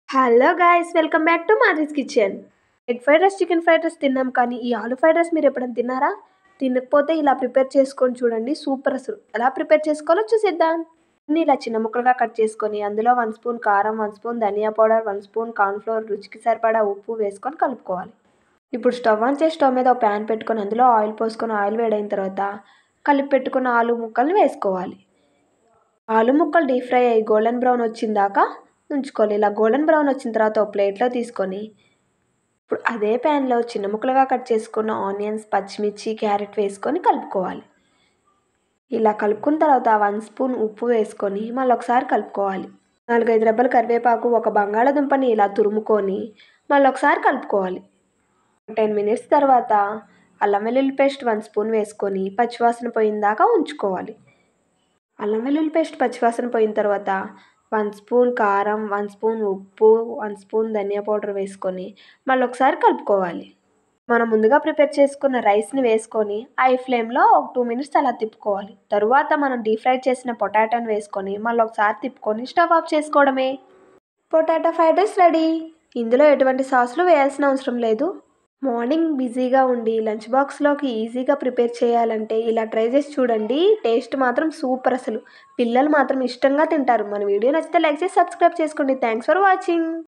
Hello guys, welcome back to Madhuri's kitchen. Egg fried rice, chicken fried rice తిన్నాం, కానీ ఈ aloo fried rice మీరు ఎప్పుడైనా తిన్నారా? తినకపోతే ఇలా ప్రిపేర్ చేసుకొని చూడండి, సూపర్. అసలు ఎలా ప్రిపేర్ చేసుకోవాలో చూసేద్దాం. అన్ని ఇలా చిన్న ముక్కలుగా కట్ చేసుకొని అందులో 1 స్పూన్ కారం, 1 స్పూన్ ధనియా పౌడర్, 1 స్పూన్ కార్న్ఫ్లోర్, రుచికి సరిపడా ఉప్పు వేసుకొని కలుపుకోవాలి. ఇప్పుడు స్టవ్ ఆన్ చేసి స్టవ్ మీద ఒక ప్యాన్ పెట్టుకొని అందులో ఆయిల్ పోసుకొని ఆయిల్ వేడైన తర్వాత కలిపి పెట్టుకున్న ఆలూ ముక్కల్ని వేసుకోవాలి. ఆలు ముక్కలు డీప్ ఫ్రై అయ్యి గోల్డెన్ బ్రౌన్ వచ్చిందాకా ఉంచుకోవాలి. ఇలా గోల్డెన్ బ్రౌన్ వచ్చిన తర్వాత ఒక ప్లేట్లో తీసుకొని ఇప్పుడు అదే ప్యాన్లో చిన్న ముక్కలుగా కట్ చేసుకున్న ఆనియన్స్, పచ్చిమిర్చి, క్యారెట్ వేసుకొని కలుపుకోవాలి. ఇలా కలుపుకున్న తర్వాత 1 స్పూన్ ఉప్పు వేసుకొని మళ్ళీ ఒకసారి కలుపుకోవాలి. 4-5 రెబ్బల కరివేపాకు, ఒక బంగాళాదుంపని ఇలా తురుముకొని మళ్ళీ ఒకసారి కలుపుకోవాలి. 10 మినిట్స్ తర్వాత అల్లం వెల్లుల్లి పేస్ట్ 1 స్పూన్ వేసుకొని పచ్చివాసన పోయిందాకా ఉంచుకోవాలి. అల్లం వెల్లుల్లి పేస్ట్ పచ్చివాసన పోయిన తర్వాత 1 స్పూన్ కారం, 1 స్పూన్ ఉప్పు, 1 స్పూన్ ధనియా పౌడర్ వేసుకొని మళ్ళీ ఒకసారి కలుపుకోవాలి. మనం ముందుగా ప్రిపేర్ చేసుకున్న రైస్ని వేసుకొని హై ఫ్లేమ్లో ఒక 2 మినిట్స్ అలా తిప్పుకోవాలి. తరువాత మనం డీప్ ఫ్రై చేసిన పొటాటోని వేసుకొని మళ్ళీ ఒకసారి తిప్పుకొని స్టవ్ ఆఫ్ చేసుకోవడమే. Potato fried rice ready. ఇందులో ఎటువంటి సాసులు వేయాల్సిన అవసరం లేదు. మార్నింగ్ బిజీగా ఉండి లంచ్ బాక్స్లోకి ఈజీగా ప్రిపేర్ చేయాలంటే ఇలా ట్రై చేసి చూడండి. టేస్ట్ మాత్రం సూపర్. అసలు పిల్లలు మాత్రం ఇష్టంగా తింటారు. మన వీడియో నచ్చితే లైక్ చేసి సబ్స్క్రైబ్ చేసుకోండి. Thanks for watching.